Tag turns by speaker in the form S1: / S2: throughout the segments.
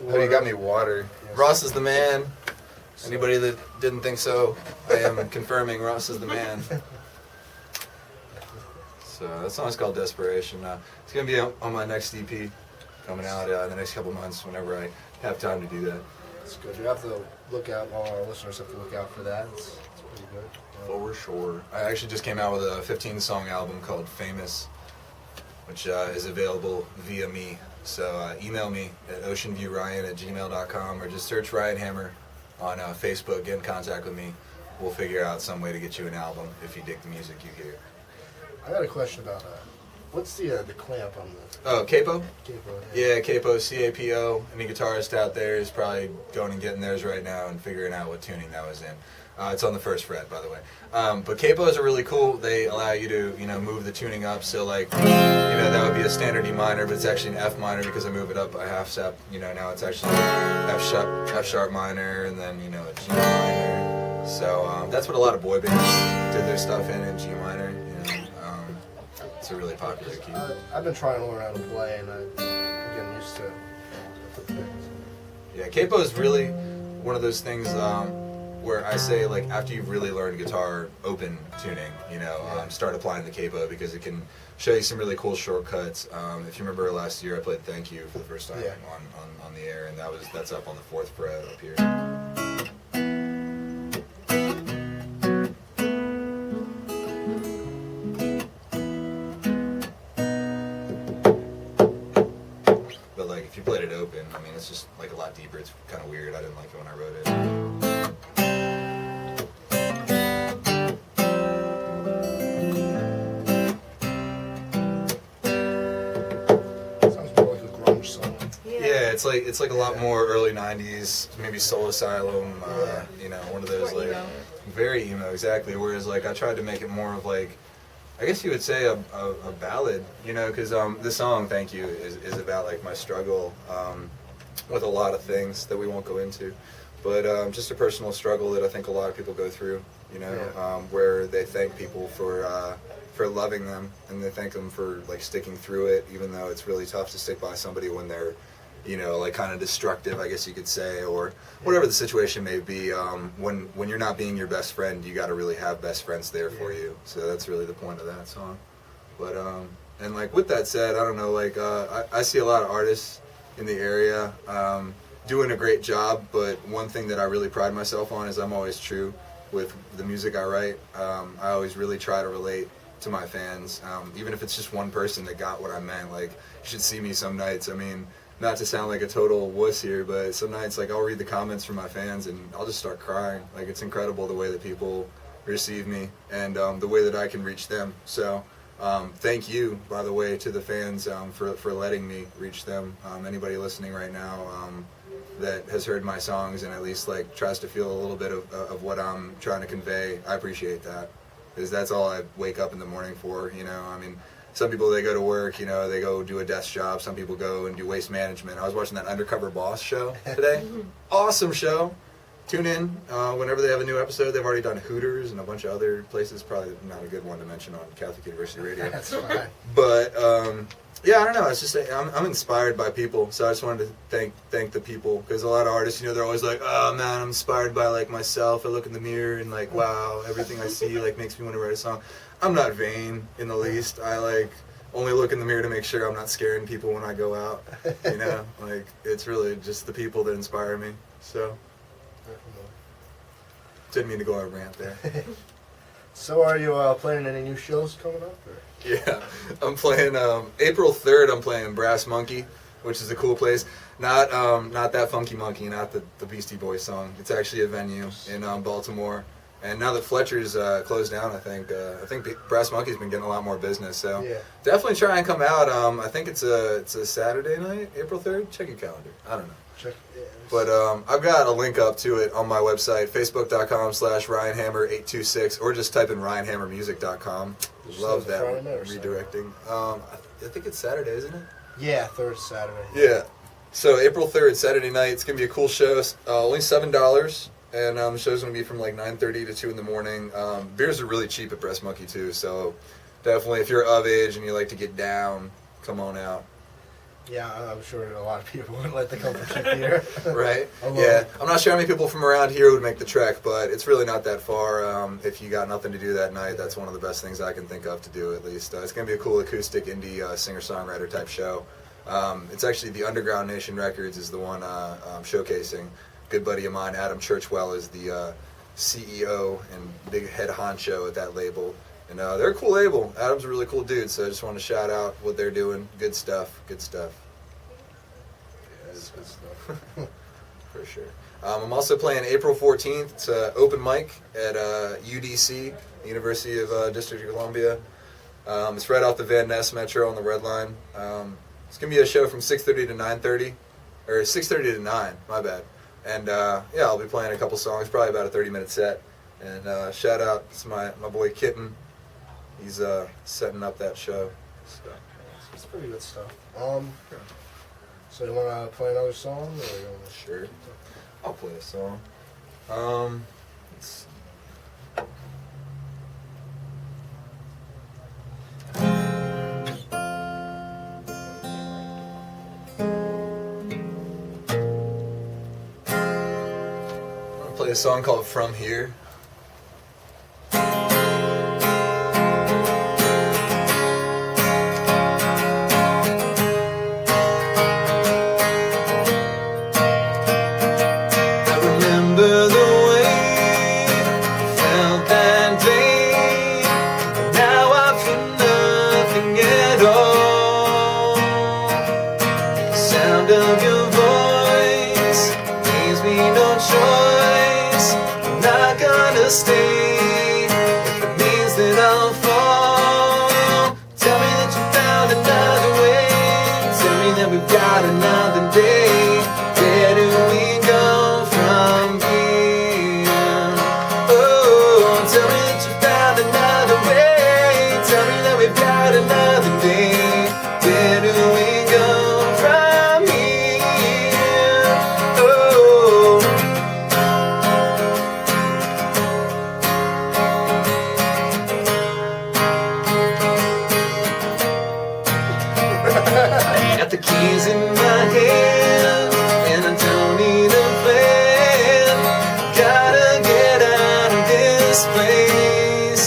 S1: Oh, you got me water.
S2: Yes.
S1: Ross is the man. Anybody that didn't think so, I am confirming Ross is the man. So that song's called Desperation. It's going to be on my next EP coming out in the next couple months whenever I have time to do that.
S2: That's good. You have to look out, all our listeners have to look out for that. It's pretty good.
S1: For sure. I actually just came out with a 15-song album called Famous, which is available via me. So email me at oceanviewryan@gmail.com or just search Ryan Hammer on Facebook. Get in contact with me. We'll figure out some way to get you an album if you dig the music you hear.
S2: I got a question about what's the clamp on the...
S1: Oh, capo?
S2: Capo,
S1: Yeah, capo, C-A-P-O. Any guitarist out there is probably going and getting theirs right now and figuring out what tuning that was in. It's on the first fret, by the way. But capos are really cool. They allow you to, move the tuning up. So, like, that would be a standard E minor, but it's actually an F minor because I move it up a half step. Now it's actually F sharp minor, and then, a G minor. So that's what a lot of boy bands did their stuff in G minor. It's a really popular key.
S2: I've been trying to learn how to play, and I'm getting used to things.
S1: Yeah, capo is really one of those things where I say, like, after you've really learned guitar open tuning, start applying the capo because it can show you some really cool shortcuts. If you remember last year, I played Thank You for the first time on the air, and that's up on the 4th fret up here. If you played it open, it's just like a lot deeper. It's kind of weird. I didn't like it when I wrote
S2: it. Sounds more like a grunge song.
S1: Yeah, it's like a lot more early '90s, maybe Soul Asylum. One of those like very emo, exactly. Whereas like I tried to make it more of like, I guess you would say a ballad, because this song, Thank You, is about like my struggle with a lot of things that we won't go into, but just a personal struggle that I think a lot of people go through, where they thank people for loving them, and they thank them for like sticking through it, even though it's really tough to stick by somebody when they're like kind of destructive, I guess you could say, or whatever the situation may be. When you're not being your best friend, you got to really have best friends there for you. So that's really the point of that song. But and like with that said, I don't know, like I see a lot of artists in the area doing a great job. But one thing that I really pride myself on is I'm always true with the music I write. I always really try to relate to my fans, even if it's just one person that got what I meant. Like, you should see me some nights. Not to sound like a total wuss here, but some nights, like, I'll read the comments from my fans and I'll just start crying. Like, it's incredible the way that people receive me and the way that I can reach them. So, thank you, by the way, to the fans for letting me reach them. Anybody listening right now that has heard my songs and at least, like, tries to feel a little bit of what I'm trying to convey, I appreciate that. Because that's all I wake up in the morning for, Some people, they go to work, they go do a desk job. Some people go and do waste management. I was watching that Undercover Boss show today. Awesome show. Tune in whenever they have a new episode. They've already done Hooters and a bunch of other places. Probably not a good one to mention on Catholic University Radio.
S2: That's fine.
S1: But, yeah, I don't know. It's just I'm inspired by people. So I just wanted to thank the people. Because a lot of artists, they're always like, oh, man, I'm inspired by, like, myself. I look in the mirror and, like, wow, everything I see, like, makes me want to write a song. I'm not vain in the least. I like only look in the mirror to make sure I'm not scaring people when I go out. Like it's really just the people that inspire me. So didn't mean to go on a rant there.
S2: So are you planning any new shows coming up? Or?
S1: Yeah, I'm playing April 3rd. I'm playing Brass Monkey, which is a cool place. Not that Funky Monkey, not the Beastie Boys song. It's actually a venue in Baltimore. And now that Fletcher's closed down, I think Brass Monkey's been getting a lot more business. So definitely try and come out. I think it's a Saturday night, April 3rd. Check your calendar. I don't know. But I've got a link up to it on my website, facebook.com/RyanHammer826, or just type in RyanHammermusic.com. Love that redirecting. I think it's Saturday, isn't it?
S2: Yeah, 3rd Saturday.
S1: Yeah. So April 3rd, Saturday night. It's going to be a cool show. Only $7. And the show's going to be from like 9:30 to 2 in the morning. Beers are really cheap at Brass Monkey too, so definitely if you're of age and you like to get down, come on out.
S2: Yeah, I'm sure a lot of people would like to come from Shakir.
S1: Right?
S2: Although-
S1: Yeah. I'm not sure how many people from around here would make the trek, but it's really not that far. If you got nothing to do that night, that's one of the best things I can think of to do, at least. It's going to be a cool acoustic indie singer-songwriter type show. It's actually the Underground Nation Records is the one I'm showcasing. Good buddy of mine, Adam Churchwell, is the CEO and big head honcho at that label. And they're a cool label. Adam's a really cool dude, so I just want to shout out what they're doing. Good stuff. Good stuff.
S2: Yeah, it's good stuff.
S1: For sure. I'm also playing April 14th. It's an open mic at UDC, University of District of Columbia. It's right off the Van Ness Metro on the Red Line. It's going to be a show from 6:30 to 9:30, or 6:30 to 9, my bad. And yeah, I'll be playing a couple songs, probably about a 30-minute set. And shout out to my boy Kitten. He's setting up that show. So.
S2: It's pretty good stuff. So you want to play another song? Or you wanna...
S1: Sure. I'll play a song. Let's see. I'm gonna play a song called From Here. Stay if it means that I'll fall. Tell me that you found another way. Tell me that we've got another day. Where do we go from here? Oh, tell me that you found another way. Tell me that we've got another day. Where do we go from here? Oh. Got the keys in my hand, and I don't need a plan. Gotta get out of this place.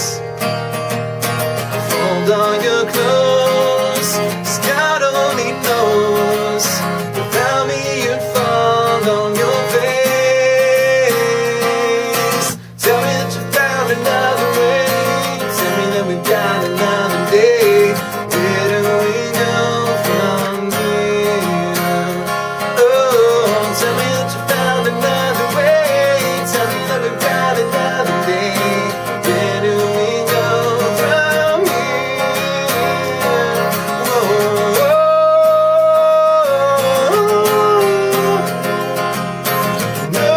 S1: Fold all your clothes, 'cause God only knows. Without me you'd fall on your face. Tell me that you found another way. Tell me that we've got another day. Where do we go from here? Oh, tell me that you found another way. Tell me that we've got another day. Where do we go from here? Oh, no.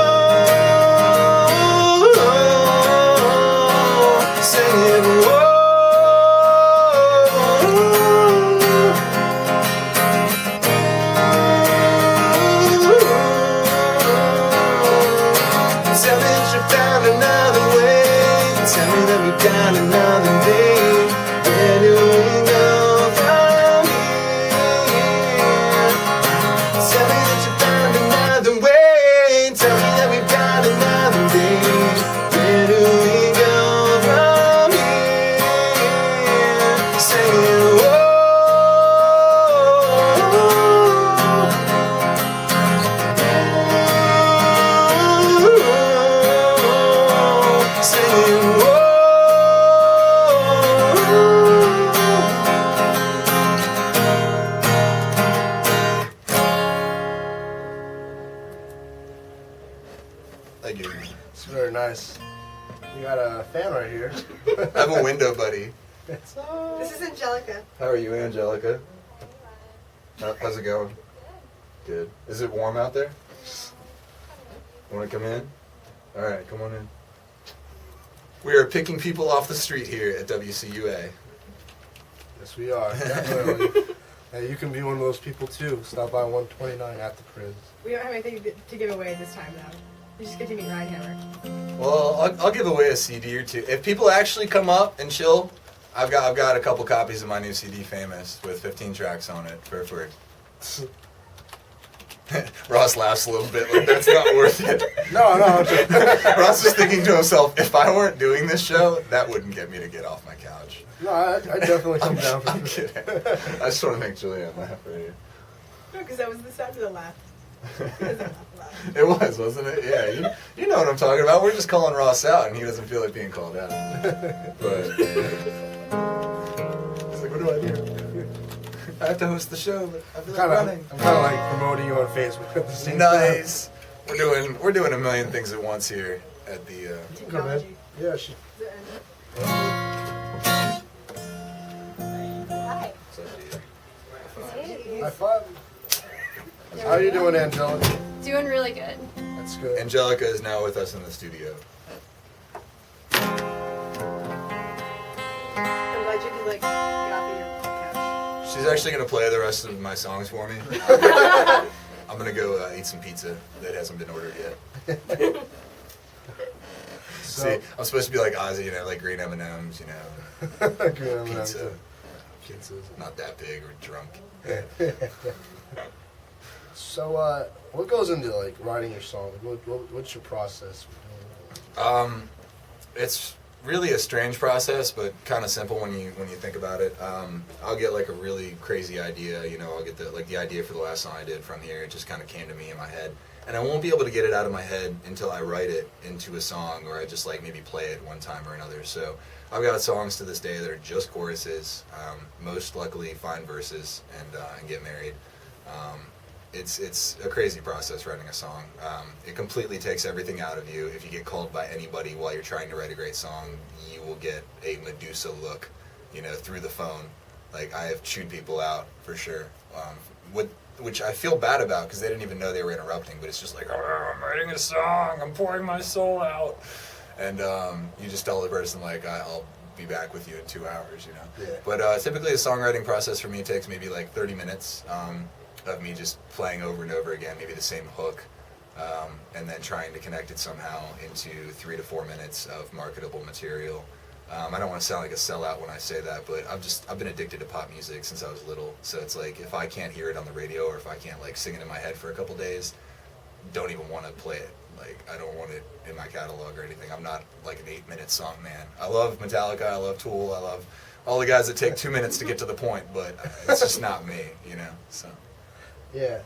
S1: Saying, whoa. Tell me that you found another way. Tell me that we've got another day. Where do we go from here? Tell me that you found another way. Tell me that we've got another day. Where do we go from here? Saying, whoa. Saying, whoa. Thank you.
S2: It's very nice. You got a fan right here.
S1: I have a window buddy.
S2: It's,
S3: This is Angelica.
S1: How are you, Angelica? How's it going? Good. Is it warm out there? Want to come in? All right, come on in. We are picking people off the street here at WCUA.
S2: yes, we are. Definitely. Hey, you can be one of those people too. Stop by 129 at the Priz.
S3: We don't have anything to give away this time, though. We just get to meet Rhinehammer.
S1: Well, I'll give away a CD or two. If people actually come up and chill, I've got a couple copies of my new CD, Famous, with 15 tracks on it for Ross laughs a little bit, like that's not worth it.
S2: No, just,
S1: Ross is thinking to himself, if I weren't doing this show, that wouldn't get me to get off my couch.
S2: no, I definitely come down for
S1: I'm
S2: this.
S1: kidding. I just want to make Julianne laugh right here.
S3: No, because that was the sound of the laugh. He doesn't laugh loud.
S1: It was, wasn't it? Yeah, you know what I'm talking about. We're just calling Ross out, and he doesn't feel like being called out. But he's like, what do I do? I have to host the show, but I feel like running.
S2: I'm kind of like promoting you on Facebook at the same time.
S1: Nice. We're doing a million things at once here at the.
S2: Go ahead.
S3: Technology.
S2: Yeah, she.
S3: The end. Hi.
S2: High five. How are you doing, Angelica?
S4: Doing really good.
S2: That's good.
S1: Angelica is now with us in the studio.
S3: I'm glad you could like get off of your couch.
S1: She's actually gonna play the rest of my songs for me. I'm gonna go eat some pizza that hasn't been ordered yet. See, I'm supposed to be like Ozzy, you know, like green M&Ms, you know,
S2: Good,
S1: pizza,
S2: Pizzas.
S1: not that big or drunk.
S2: So, what goes into like writing your song? What's your process?
S1: It's really a strange process, but kind of simple when you think about it. I'll get like a really crazy idea, you know. I'll get the idea for the last song I did from here. It just kind of came to me in my head, and I won't be able to get it out of my head until I write it into a song, or I just like maybe play it one time or another. So I've got songs to this day that are just choruses. Most luckily find verses and get married. It's a crazy process writing a song. It completely takes everything out of you. If you get called by anybody while you're trying to write a great song, you will get a Medusa look, you know, through the phone. Like, I have chewed people out for sure, which I feel bad about because they didn't even know they were interrupting. But it's just like, oh, I'm writing a song, I'm pouring my soul out, and you just tell the person like, I'll be back with you in 2 hours, you know.
S2: Yeah.
S1: But typically, the songwriting process for me takes maybe like 30 minutes. Of me just playing over and over again, maybe the same hook, and then trying to connect it somehow into 3 to 4 minutes of marketable material. I don't want to sound like a sellout when I say that, but I've been addicted to pop music since I was little. So it's like, if I can't hear it on the radio, or if I can't like sing it in my head for a couple days, don't even want to play it. Like, I don't want it in my catalog or anything. I'm not like an 8-minute song man. I love Metallica, I love Tool, I love all the guys that take 2 minutes to get to the point, but it's just not me, you know. So.
S2: Yeah,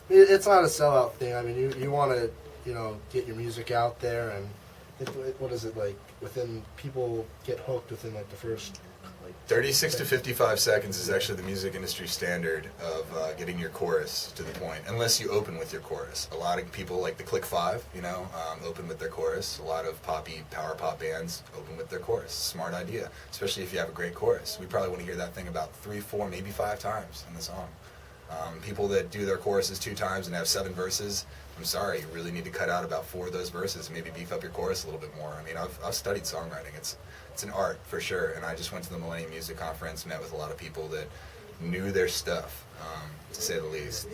S2: it's not a sellout thing. I mean, you want to, you know, get your music out there, and what is it like? Within people get hooked within like the first.
S1: 36 to 55 seconds is actually the music industry standard of getting your chorus to the point, unless you open with your chorus. A lot of people like the Click 5, you know, open with their chorus. A lot of poppy, power pop bands open with their chorus. Smart idea, especially if you have a great chorus. We probably want to hear that thing about 3, 4, maybe 5 times in the song. People that do their choruses 2 times and have 7 verses, I'm sorry, you really need to cut out about 4 of those verses, maybe beef up your chorus a little bit more. I mean, I've studied songwriting. It's an art for sure, and I just went to the Millennium Music Conference, met with a lot of people that knew their stuff, to say the least.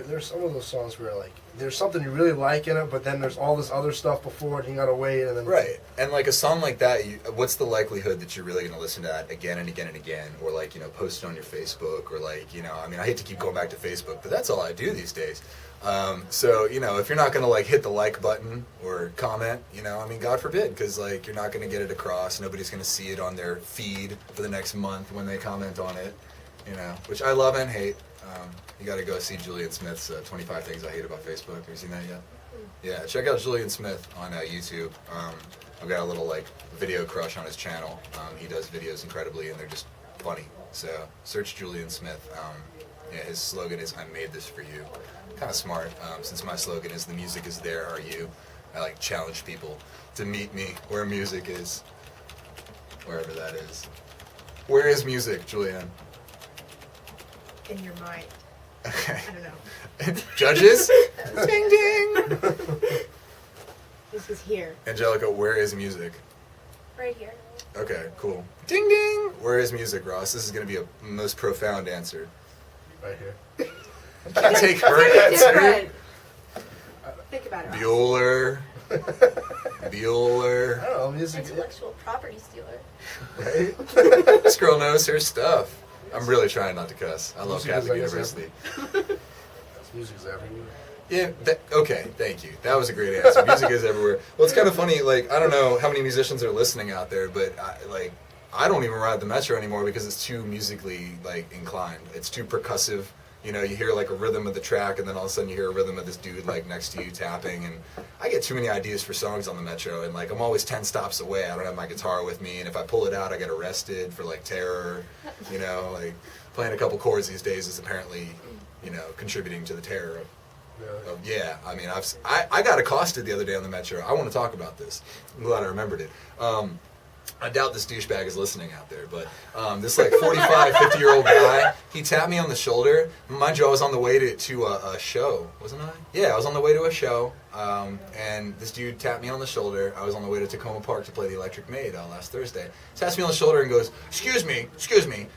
S2: There's some of those songs where like there's something you really like in it, but then there's all this other stuff before it, and you gotta wait, and then
S1: Right, and like a song like that, what's the likelihood that you're really going to listen to that again and again and again, or like, you know, post it on your Facebook, or like, you know, I mean, I hate to keep going back to Facebook, but that's all I do these days. So, you know, if you're not going to like hit the like button or comment, you know, I mean, God forbid, because like you're not going to get it across. Nobody's going to see it on their feed for the next month when they comment on it, you know, which I love and hate. You got to go see Julian Smith's 25 Things I Hate About Facebook. Have you seen that yet? Yeah, check out Julian Smith on YouTube. I've got a little like video crush on his channel. He does videos incredibly, and they're just funny. So search Julian Smith. Yeah, his slogan is "I made this for you." Kind of smart, since my slogan is "The music is there, are you?" I like challenge people to meet me where music is, wherever that is. Where is music, Julianne?
S3: In your mind.
S1: Okay.
S3: I don't know.
S1: Judges? Ding ding!
S3: This is here.
S1: Angelica, where is music?
S4: Right here.
S1: Okay, cool. Ding ding! Where is music, Ross? This is going to be a most profound answer.
S2: right here.
S1: Take her answer.
S3: Different. Think about it.
S1: Bueller.
S2: I
S1: Bueller.
S2: don't know, music.
S4: Intellectual property stealer.
S2: Right?
S1: This girl knows her stuff. I'm really trying not to cuss. I love
S2: Music is
S1: Catholic
S2: everything.
S1: University.
S2: Music's everywhere.
S1: Yeah, okay, thank you. That was a great answer. Music is everywhere. Well, it's kind of funny, like, I don't know how many musicians are listening out there, but, I don't even ride the Metro anymore because it's too musically, like, inclined. It's too percussive. You know, you hear, like, a rhythm of the track, and then all of a sudden you hear a rhythm of this dude, like, next to you tapping, and I get too many ideas for songs on the Metro, and, like, I'm always 10 stops away. I don't have my guitar with me, and if I pull it out, I get arrested for, like, terror. You know, like, playing a couple chords these days is apparently, you know, contributing to the terror of yeah, I mean, I got accosted the other day on the Metro. I want to talk about this. I'm glad I remembered it. I doubt this douchebag is listening out there, but this like 45, 50-year-old guy, he tapped me on the shoulder. Mind you, I was on the way to a show, wasn't I? Yeah, I was on the way to a show, and this dude tapped me on the shoulder. I was on the way to Tacoma Park to play the Electric Maid last Thursday. He taps me on the shoulder and goes, excuse me.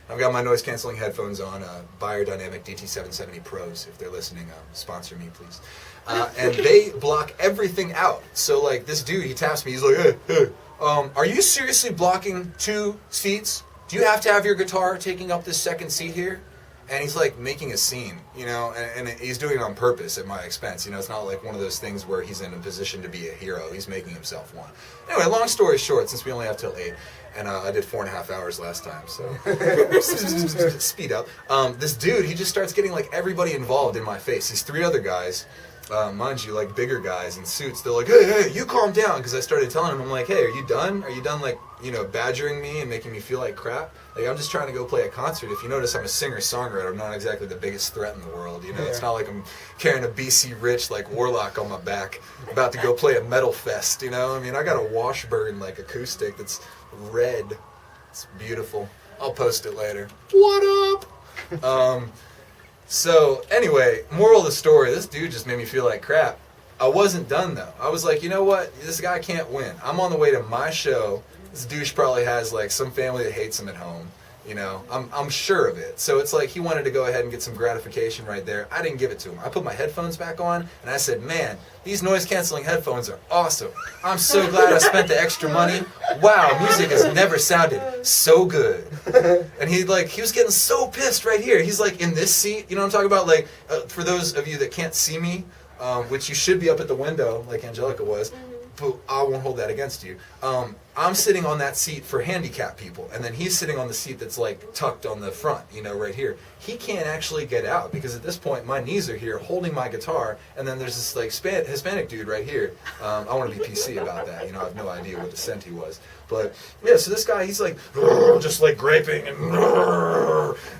S1: I've got my noise-canceling headphones on, Biodynamic DT770 Pros. If they're listening, sponsor me, please. And they block everything out. So, like, this dude, he taps me, he's like, hey. Are you seriously blocking 2 seats? Do you have to have your guitar taking up this second seat here? And he's like making a scene, you know, and he's doing it on purpose at my expense. You know, it's not like one of those things where he's in a position to be a hero. He's making himself one. Anyway, long story short, since we only have till 8, and I did 4.5 hours last time, so speed up. This dude, he just starts getting like everybody involved in my face. These 3 other guys. Mind you, like bigger guys in suits, they're like, hey, you calm down, because I started telling them, I'm like, hey, are you done? Are you done, like, you know, badgering me and making me feel like crap? Like, I'm just trying to go play a concert. If you notice, I'm a singer-songwriter. I'm not exactly the biggest threat in the world, you know? It's not like I'm carrying a BC Rich, like, Warlock on my back, about to go play a metal fest, you know? I mean, I got a Washburn, like, acoustic that's red. It's beautiful. I'll post it later. What up? So, anyway, moral of the story, this dude just made me feel like crap. I wasn't done, though. I was like, you know what? This guy can't win. I'm on the way to my show. This douche probably has, like, some family that hates him at home. You know, I'm sure of it. So it's like he wanted to go ahead and get some gratification right there. I didn't give it to him. I put my headphones back on, and I said, man, these noise-canceling headphones are awesome. I'm so glad I spent the extra money. Wow, music has never sounded so good. And he was getting so pissed right here. He's like in this seat. You know what I'm talking about? Like, for those of you that can't see me, which you should be up at the window like Angelica was, but I won't hold that against you. I'm sitting on that seat for handicapped people, and then he's sitting on the seat that's like tucked on the front, you know, right here. He can't actually get out because at this point my knees are here holding my guitar, and then there's this like Hispanic dude right here. I want to be PC about that, you know. I have no idea what descent he was, but yeah. So this guy, he's like just like griping and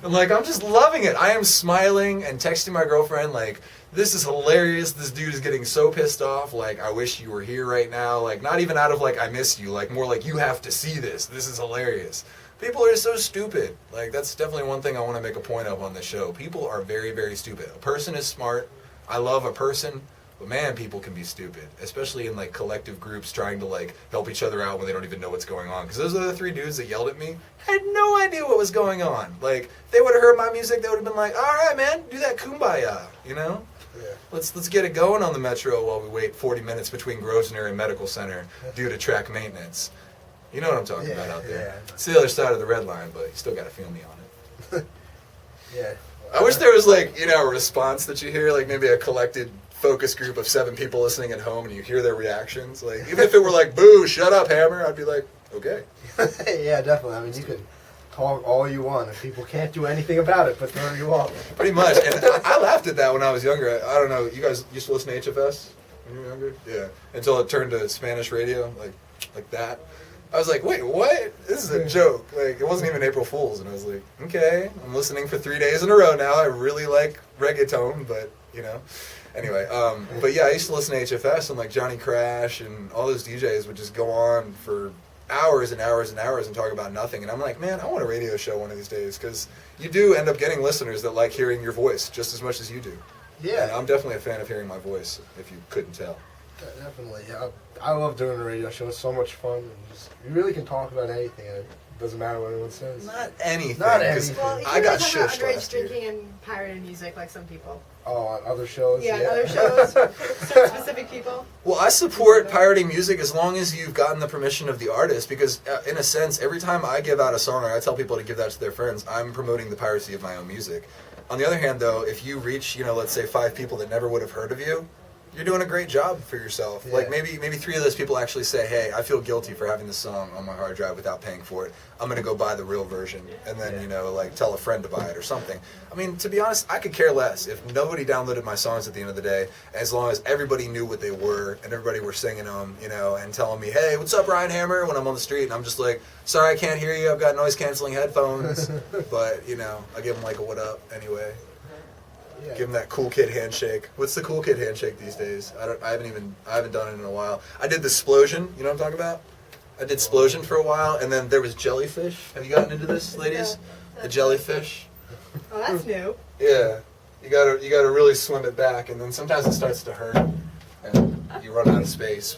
S1: like I'm just loving it. I am smiling and texting my girlfriend like, this is hilarious. This dude is getting so pissed off. Like, I wish you were here right now. Like, not even out of, like, I miss you. Like, more like, you have to see this. This is hilarious. People are so stupid. Like, that's definitely one thing I want to make a point of on the show. People are very, very stupid. A person is smart. I love a person. But, man, people can be stupid. Especially in, like, collective groups trying to, like, help each other out when they don't even know what's going on. Because those are the 3 dudes that yelled at me. Had no idea what was going on. Like, if they would have heard my music, they would have been like, all right, man, do that kumbaya, you know?
S2: Yeah.
S1: Let's get it going on the Metro while we wait 40 minutes between Grosvenor and Medical Center due to track maintenance. You know what I'm talking about out there.
S2: Yeah.
S1: It's the other side of the red line, but you still got to feel me on it.
S2: Yeah.
S1: I wish there was like, you know, a response that you hear, like maybe a collected focus group of 7 people listening at home and you hear their reactions. Like, even if it were like, boo, shut up, Hammer, I'd be like, okay.
S2: Yeah, definitely. I mean, you can talk all you want, and people can't do anything about it, but throw you off.
S1: Pretty much. And I laughed at that when I was younger. I don't know, you guys used to listen to HFS when you were younger? Yeah. Until it turned to Spanish radio, like that. I was like, wait, what? This is a joke. Like, it wasn't even April Fool's. And I was like, okay, I'm listening for 3 days in a row now. I really like reggaeton, but, you know. Anyway, but yeah, I used to listen to HFS, and like Johnny Crash and all those DJs would just go on for hours and hours and hours and talk about nothing. And I'm like, man, I want a radio show one of these days, because you do end up getting listeners that like hearing your voice just as much as you do.
S2: Yeah.
S1: And I'm definitely a fan of hearing my voice, if you couldn't tell.
S2: Definitely. Yeah. I love doing a radio show. It's so much fun. And you really can talk about anything, and it doesn't matter what anyone says.
S1: Not anything.
S2: Not
S1: 'cause
S2: anything.
S3: Well, you
S1: I
S3: can't
S1: got
S3: really talk about
S1: shushed
S3: underage
S1: last year.
S3: drinking and pirated music like some people.
S2: Oh, on other shows?
S3: Yeah, other shows, certain specific people.
S1: Well, I support pirating music as long as you've gotten the permission of the artist, because in a sense, every time I give out a song or I tell people to give that to their friends, I'm promoting the piracy of my own music. On the other hand, though, if you reach, let's say 5 people that never would have heard of you, you're doing a great job for yourself.
S2: Yeah.
S1: Like maybe 3 of those people actually say, hey, I feel guilty for having this song on my hard drive without paying for it. I'm going to go buy the real version and then, tell a friend to buy it or something. I mean, to be honest, I could care less if nobody downloaded my songs at the end of the day, as long as everybody knew what they were and everybody were singing them, and telling me, hey, what's up, Ryan Hammer, when I'm on the street. And I'm just like, sorry, I can't hear you. I've got noise-canceling headphones. But, I give them like a what up anyway.
S2: Yeah.
S1: Give them that cool kid handshake. What's the cool kid handshake these days? I haven't done it in a while. I did the Splosion. You know what I'm talking about? I did Splosion for a while, and then there was jellyfish. Have you gotten into this, ladies? The jellyfish.
S3: Oh, that's new.
S1: Yeah, you gotta really swim it back, and then sometimes it starts to hurt, and you run out of space.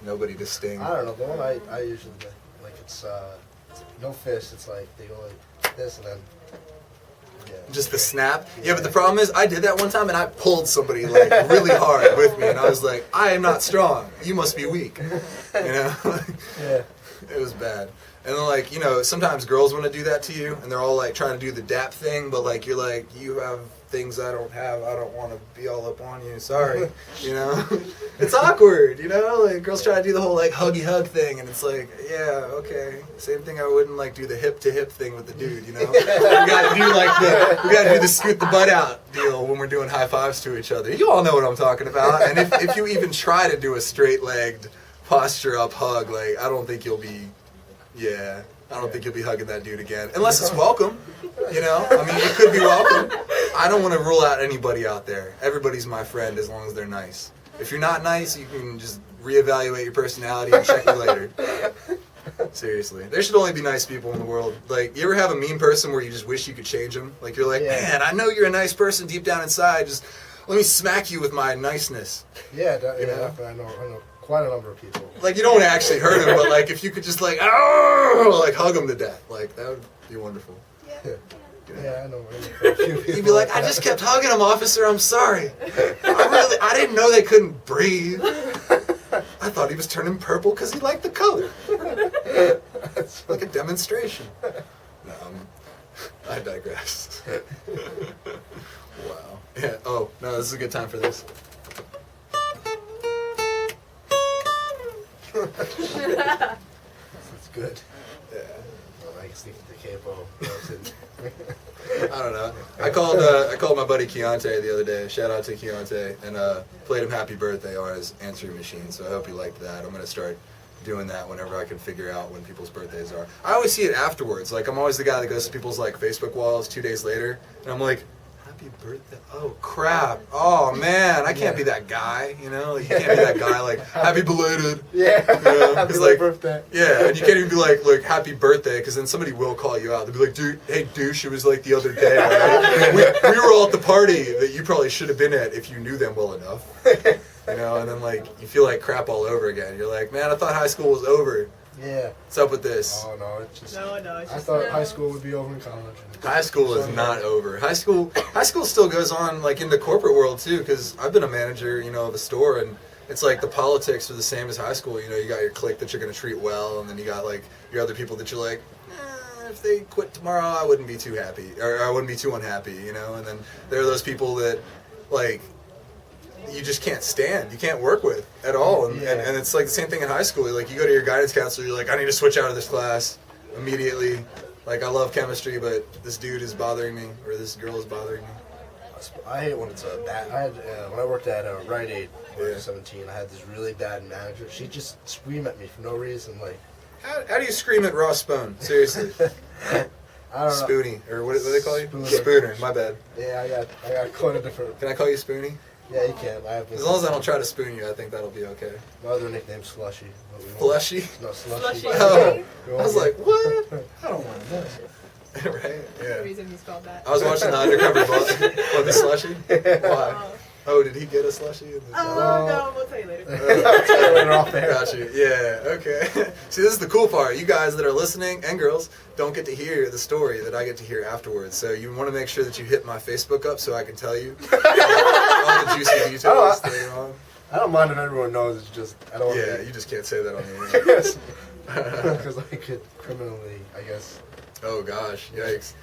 S1: Nobody to sting.
S2: I don't know. The one I usually do, like it's no fist. It's like they go like this and then. Yeah.
S1: Just the snap. Yeah, but the problem is, I did that one time and I pulled somebody like really hard with me, and I was like, I am not strong. You must be weak.
S2: Yeah.
S1: It was bad. And then sometimes girls want to do that to you, and they're all like trying to do the dap thing, but like you're like, you have things I don't have. I don't want to be all up on you. Sorry. It's awkward. Like girls try to do the whole like huggy hug thing, and it's like, yeah, okay. Same thing. I wouldn't like do the hip to hip thing with the dude. We gotta do the scoot the butt out deal when we're doing high fives to each other. You all know what I'm talking about. And if you even try to do a straight legged posture up hug, like I don't think you'll be. Yeah, I don't think you'll be hugging that dude again. Unless it's welcome, I mean, it could be welcome. I don't want to rule out anybody out there. Everybody's my friend as long as they're nice. If you're not nice, you can just reevaluate your personality and check you later. Seriously. There should only be nice people in the world. Like, you ever have a mean person where you just wish you could change them? Like, you're like, man, I know you're a nice person deep down inside. Just let me smack you with my niceness.
S2: Yeah, I know quite a number of people.
S1: Like, you don't want to actually hurt him, but like if you could just like, oh, like hug him to death, like that would be wonderful.
S2: Yeah, I know. A few people.
S1: You'd be like, I just kept hugging him, officer. I'm sorry. I didn't know they couldn't breathe. I thought he was turning purple because he liked the color. Like a demonstration. No, I digress. Wow. Yeah. Oh no, this is a good time for this.
S2: That's good.
S1: Yeah.
S2: Well, I guess the capo.
S1: I don't know. I called my buddy Keontae the other day. Shout out to Keontae, and played him Happy Birthday on his answering machine. So I hope he liked that. I'm gonna start doing that whenever I can figure out when people's birthdays are. I always see it afterwards. Like I'm always the guy that goes to people's like Facebook walls 2 days later, and I'm like, happy birthday. Oh crap. Oh man, I can't be that guy, Like, you can't be that guy like happy belated.
S2: Yeah. Happy
S1: like,
S2: birthday.
S1: Yeah, and you can't even be like happy birthday, because then somebody will call you out. They'll be like, dude, hey douche, it was like the other day. Right? we were all at the party that you probably should have been at if you knew them well enough. And then like you feel like crap all over again. You're like, man, I thought high school was over.
S2: Yeah.
S1: What's up with this?
S2: Oh no, it's just.
S3: No, it's
S2: I
S3: just.
S2: thought high school would be over in college.
S1: High school is not over. High school still goes on like in the corporate world too, because I've been a manager, of a store, and it's like the politics are the same as high school. You got your clique that you're going to treat well, and then you got like your other people that you're like, if they quit tomorrow, I wouldn't be too happy, or I wouldn't be too unhappy, and then there are those people that like you just can't stand, you can't work with at all, and it's like the same thing in high school. Like you go to your guidance counselor, you're like, I need to switch out of this class immediately. Like, I love chemistry, but this dude is bothering me, or this girl is bothering me.
S2: I hate when it's bad. I had when I worked at Rite Aid when I was
S1: Yeah.
S2: 17. I had this really bad manager. She'd just scream at me for no reason. Like,
S1: How do you scream at Ross Spohn? Seriously.
S2: I don't know.
S1: Spoonie, or what do they call you?
S2: Spooner.
S1: Spooner, my bad.
S2: Yeah, I got quite a different.
S1: Can I call you Spoonie?
S2: Yeah, you can. I have.
S1: As long as I don't try to spoon you, I think that'll be okay.
S2: My other nickname's Slushy. but we won't-
S1: Fleshy?
S2: No, Slushy.
S3: Slushy.
S1: Oh,
S2: We
S1: I
S2: won't
S1: was
S2: get-
S1: like, what?
S2: I don't want to know.
S1: Right?
S3: The
S1: Yeah.
S3: reason he's called that.
S1: I was watching the undercover boss. What, the slushy? Why? Oh, did he get a slushie?
S3: Oh, no, we'll tell you later.
S2: Later off there.
S1: Got you. Yeah, okay. See, this is the cool part. You guys that are listening, and girls, don't get to hear the story that I get to hear afterwards. So you want to make sure that you hit my Facebook up so I can tell you all the juicy details later on.
S2: I don't mind if everyone knows. It's just I don't.
S1: Yeah, you just can't say that on the air.
S2: Yes. Because I could criminally, I guess.
S1: Oh gosh, yikes.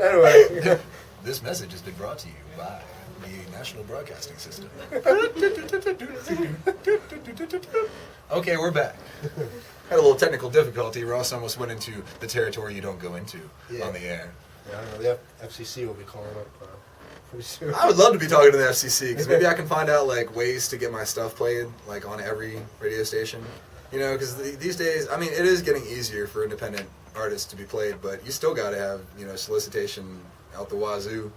S2: Anyway.
S5: This message has been brought to you by the National Broadcasting System.
S1: Okay, we're back. Had a little technical difficulty. Ross almost went into the territory you don't go into on the air.
S2: Yeah, I don't know. The FCC will be calling up pretty soon.
S1: I would love to be talking to the FCC because maybe I can find out like ways to get my stuff played like on every radio station. You know, because these days, I mean, it is getting easier for independent artists to be played, but you still got to have, you know, solicitation out the wazoo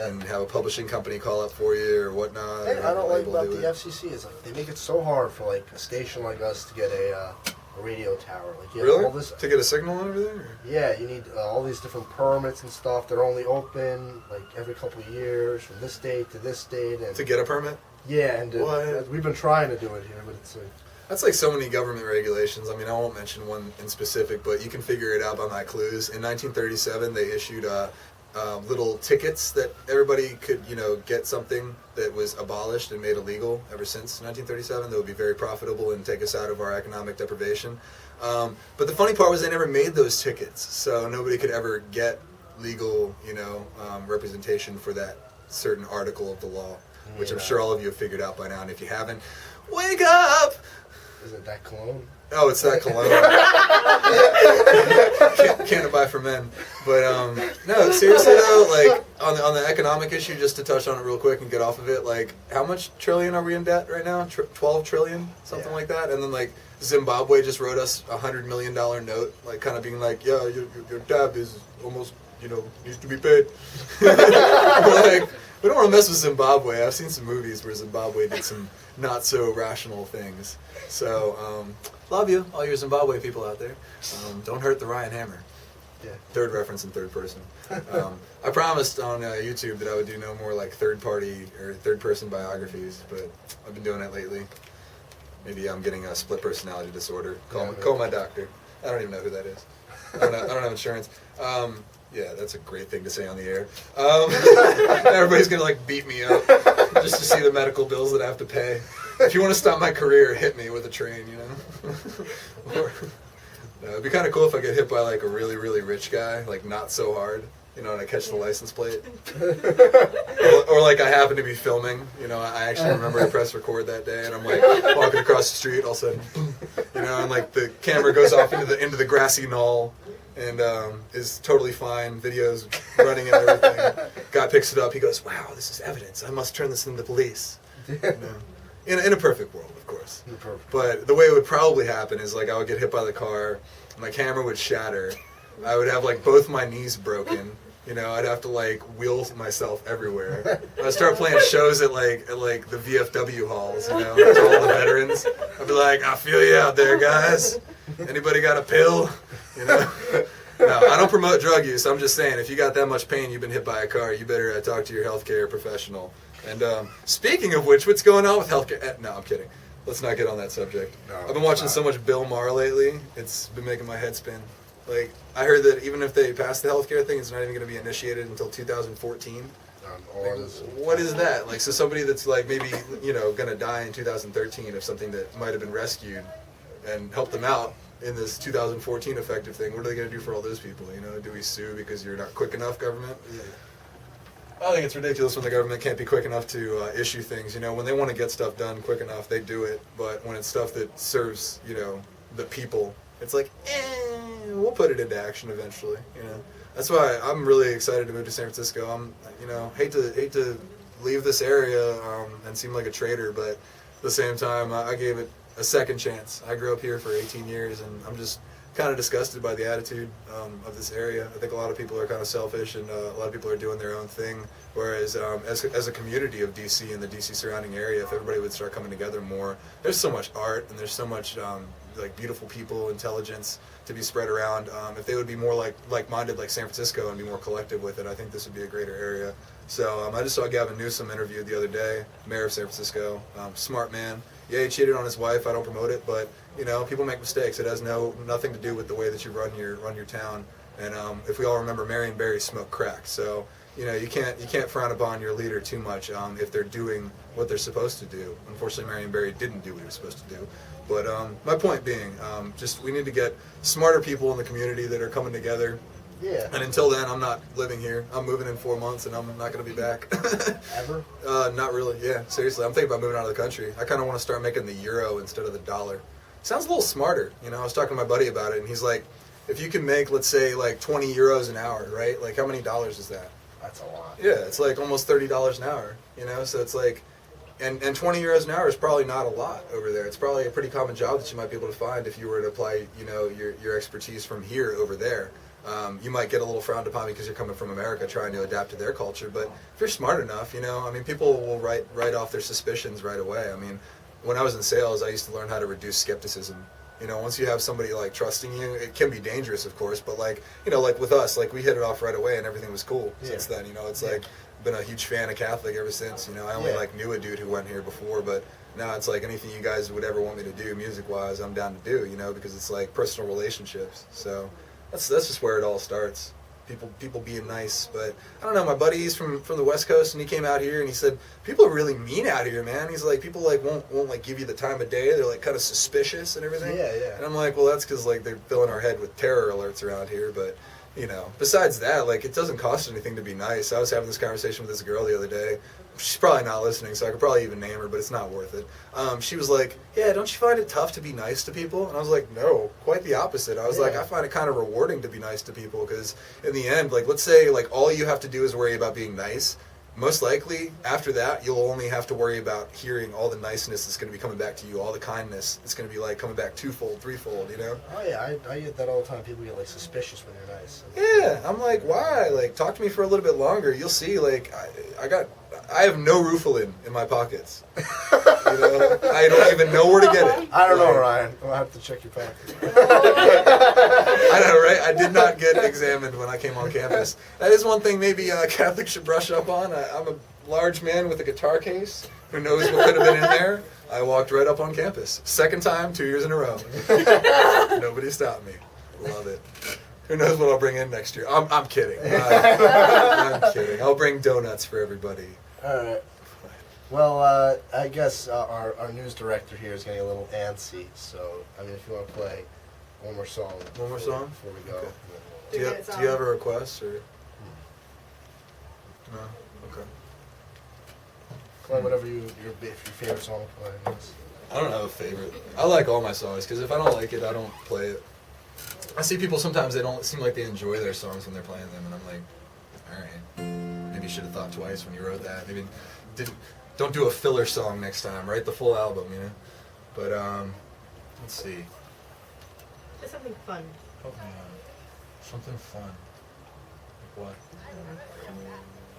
S1: and have a publishing company call up for you or whatnot.
S2: Hey, I don't like about the
S1: it.
S2: FCC is like they make it so hard for like a station like us to get a radio tower. Like you have
S1: Really?
S2: all this.
S1: To get a signal over there? Or?
S2: Yeah, you need all these different permits and stuff. They're only open like every couple of years from this date to this date. And
S1: To get a permit?
S2: yeah, and
S1: What?
S2: we've been trying to do it here, but it's like.
S1: That's like so many government regulations. I mean, I won't mention one in specific, but you can figure it out by my clues. In 1937, they issued little tickets that everybody could, you know, get something that was abolished and made illegal ever since 1937 that would be very profitable and take us out of our economic deprivation. But the funny part was they never made those tickets, so nobody could ever get legal, you know, representation for that certain article of the law, which I'm sure all of you have figured out by now. And if you haven't, wake up!
S2: Isn't that cologne?
S1: Oh, it's that cologne. Can't buy for men. But no, seriously though, like on the economic issue, just to touch on it real quick and get off of it, like how much trillion are we in debt right now? 12 trillion, something like that. And then like Zimbabwe just wrote us $100 million note, like kind of being like, yeah, your debt is almost, you know, needs to be paid. We're like, we don't want to mess with Zimbabwe. I've seen some movies where Zimbabwe did some not so rational things. So, love you, all your Zimbabwe people out there. Don't hurt the Ryan Hammer.
S2: Yeah.
S1: Third reference in third person. I promised on YouTube that I would do no more like third party or third person biographies, but I've been doing it lately. Maybe I'm getting a split personality disorder. Call my doctor. I don't even know who that is. I don't have insurance. Yeah, that's a great thing to say on the air. Everybody's gonna like beat me up just to see the medical bills that I have to pay. If you want to stop my career, hit me with a train, you know. It'd be kind of cool if I get hit by like a really, really rich guy, like not so hard, you know, and I catch the license plate. or like I happen to be filming, you know, I actually remember to press record that day, and I'm like walking across the street, all of a sudden, boom, you know, and like the camera goes off into the grassy knoll. And is totally fine. Videos running and everything. Guy picks it up. He goes, "Wow, this is evidence. I must turn this into the police." You know? In a perfect world, of course. But the way it would probably happen is like I would get hit by the car, my camera would shatter, I would have like both my knees broken. You know, I'd have to like wheel myself everywhere. I'd start playing shows at like the VFW halls, you know, to all the veterans. I'd be like, "I feel you out there, guys. Anybody got a pill?" You know. No, I don't promote drug use. I'm just saying, if you got that much pain, you've been hit by a car, you better talk to your healthcare professional. And speaking of which, what's going on with healthcare? No, I'm kidding. Let's not get on that subject.
S2: No,
S1: I've been watching so much Bill Maher lately. It's been making my head spin. Like, I heard that even if they pass the healthcare thing, it's not even going to be initiated until 2014. Like, what is that? Like, so somebody that's like maybe, you know, going to die in 2013 of something that might have been rescued and helped them out in this 2014 effective thing, what are they going to do for all those people? You know, do we sue because you're not quick enough, government? Yeah. I think it's ridiculous when the government can't be quick enough to issue things. You know, when they want to get stuff done quick enough, they do it. But when it's stuff that serves, you know, the people, it's like, we'll put it into action eventually. You know, that's why I'm really excited to move to San Francisco. I'm, you know, hate to leave this area and seem like a traitor, but at the same time, I gave it a second chance. I grew up here for 18 years, and I'm just kind of disgusted by the attitude of this area. I think a lot of people are kind of selfish, and a lot of people are doing their own thing. Whereas as a community of DC and the DC surrounding area, if everybody would start coming together more, there's so much art and there's so much like beautiful people, intelligence to be spread around. If they would be more like-minded like San Francisco and be more collective with it, I think this would be a greater area. So I just saw Gavin Newsom interviewed the other day, mayor of San Francisco, smart man. Yeah, he cheated on his wife. I don't promote it, but you know, people make mistakes. It has nothing to do with the way that you run your town. And if we all remember, Marion Barry smoked crack. So you know, you can't frown upon your leader too much if they're doing what they're supposed to do. Unfortunately, Marion Barry didn't do what he was supposed to do. But my point being, just we need to get smarter people in the community that are coming together.
S2: Yeah.
S1: And until then, I'm not living here. I'm moving in 4 months, and I'm not going to be back.
S2: Ever?
S1: Not really. Yeah, seriously. I'm thinking about moving out of the country. I kind of want to start making the euro instead of the dollar. Sounds a little smarter. You know, I was talking to my buddy about it, and he's like, if you can make, let's say, like 20 euros an hour, right? Like, how many dollars is that?
S2: That's a lot.
S1: Yeah, it's like almost $30 an hour. You know, so it's like, and 20 euros an hour is probably not a lot over there. It's probably a pretty common job that you might be able to find if you were to apply, you know, your expertise from here over there. You might get a little frowned upon because you're coming from America trying to adapt to their culture, but if you're smart enough, you know, I mean, people will write off their suspicions right away. I mean, when I was in sales, I used to learn how to reduce skepticism. You know, once you have somebody like trusting you, it can be dangerous, of course, but like, you know, like with us, like we hit it off right away and everything was cool since then. You know, it's like been a huge fan of Catholic ever since. You know, I only like knew a dude who went here before, but now it's like anything you guys would ever want me to do music-wise, I'm down to do. You know, because it's like personal relationships. So that's just where it all starts. People being nice, but I don't know. My buddy, he's from the West Coast, and he came out here and he said people are really mean out here, man. He's like, people like won't like give you the time of day. They're like kind of suspicious and everything.
S2: Yeah.
S1: And I'm like, well, that's because like they're filling our head with terror alerts around here. But you know, besides that, like it doesn't cost anything to be nice. I was having this conversation with this girl the other day. She's probably not listening, so I could probably even name her, but it's not worth it. She was like, yeah, don't you find it tough to be nice to people? And I was like, no, quite the opposite. I was like, I find it kind of rewarding to be nice to people because in the end, like, let's say like all you have to do is worry about being nice. Most likely, after that, you'll only have to worry about hearing all the niceness that's going to be coming back to you, all the kindness. It's going to be like coming back twofold, threefold, you know?
S2: Oh yeah, I get that all the time. People get like suspicious when you're nice.
S1: Yeah, I'm like, why? Like, talk to me for a little bit longer. You'll see, like, I have no Rufalin in my pockets. You know? I don't even know where to get it.
S2: I don't know, Ryan. I'll have to check your pocket.
S1: I know, right? I did not get examined when I came on campus. That is one thing maybe Catholics should brush up on. I'm a large man with a guitar case who knows what could have been in there. I walked right up on campus. Second time, 2 years in a row. Nobody stopped me. Love it. Who knows what I'll bring in next year? I'm kidding. I'm kidding. I'll bring donuts for everybody.
S2: All right. Well, I guess our news director here is getting a little antsy. So, I mean, if you want to play one more song.
S1: One more song?
S2: Before we go.
S1: Okay.
S3: Do
S1: Do you have a request or? No. Okay.
S2: Play whatever your favorite song to play.
S1: I don't have a favorite. I like all my songs because if I don't like it, I don't play it. I see people sometimes they don't seem like they enjoy their songs when they're playing them, and I'm like, all right, maybe you should have thought twice when you wrote that. Maybe don't do a filler song next time. Write the full album, you know. But let's see.
S3: It's something fun.
S1: Help me out. Something fun. Like what?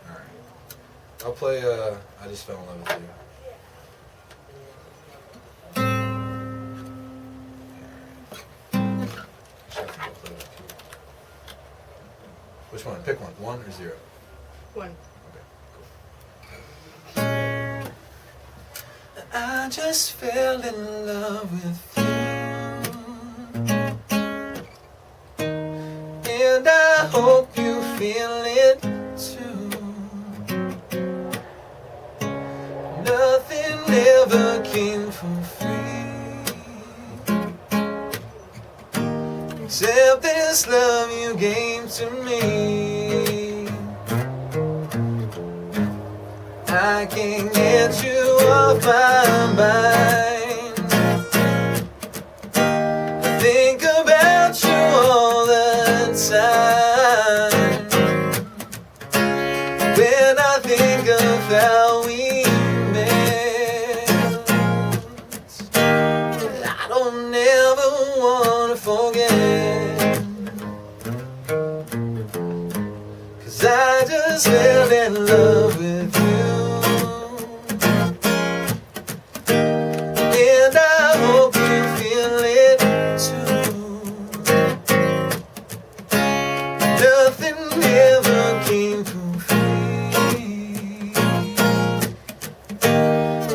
S1: All right. I'll play. I Just Fell in Love with You. Which one? Pick one. 1 or 0?
S3: 1.
S1: Okay, cool. I just fell in love with you, and I hope you feel it too. Nothing ever came for free, except this love you gave to me. I can't get you off my mind. I think about you all the time. When I think of how we met, I don't ever want to forget. 'Cause I just fell in love with you.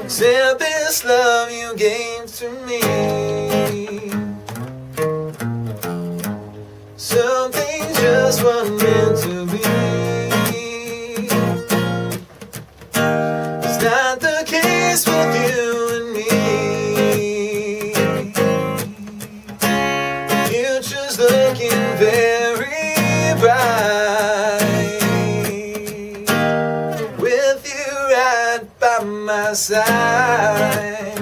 S1: Accept this love you gave to me. Some things just weren't meant to be. It's not the case with you and me. The future's looking very bright with you right by my side.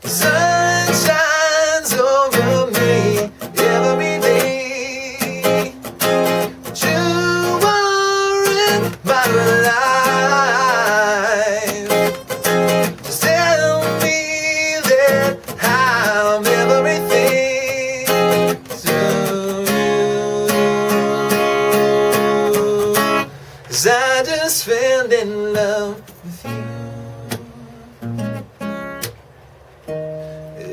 S1: The sun shines over me every day, but you are in my life. Just tell me that I'm everything to you. 'Cause I just fell in love with you.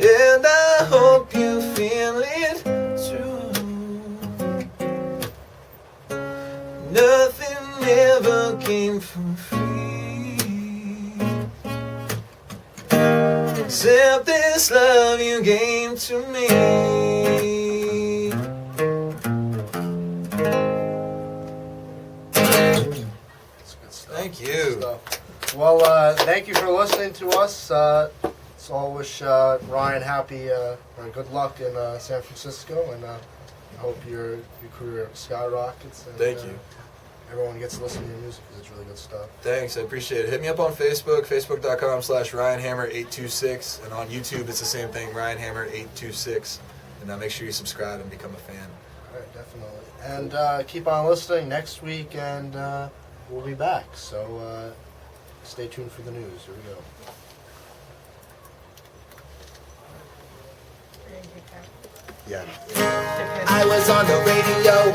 S1: And I hope you feel it too. Nothing ever came for free, except this love you gave to me.
S2: That's good stuff.
S1: Thank you.
S2: Good stuff. Well, thank you for listening to us. So I'll wish Ryan happy or good luck in San Francisco, and I hope your career skyrockets. And,
S1: Thank you.
S2: Everyone gets to listen to your music because it's really good stuff.
S1: Thanks, I appreciate it. Hit me up on Facebook, facebook.com/RyanHammer826, and on YouTube it's the same thing, RyanHammer826. And make sure you subscribe and become a fan.
S2: All right, definitely. And keep on listening next week, and we'll be back. So stay tuned for the news. Here we go.
S3: We're gonna take that.
S2: Yeah.
S6: I was on the radio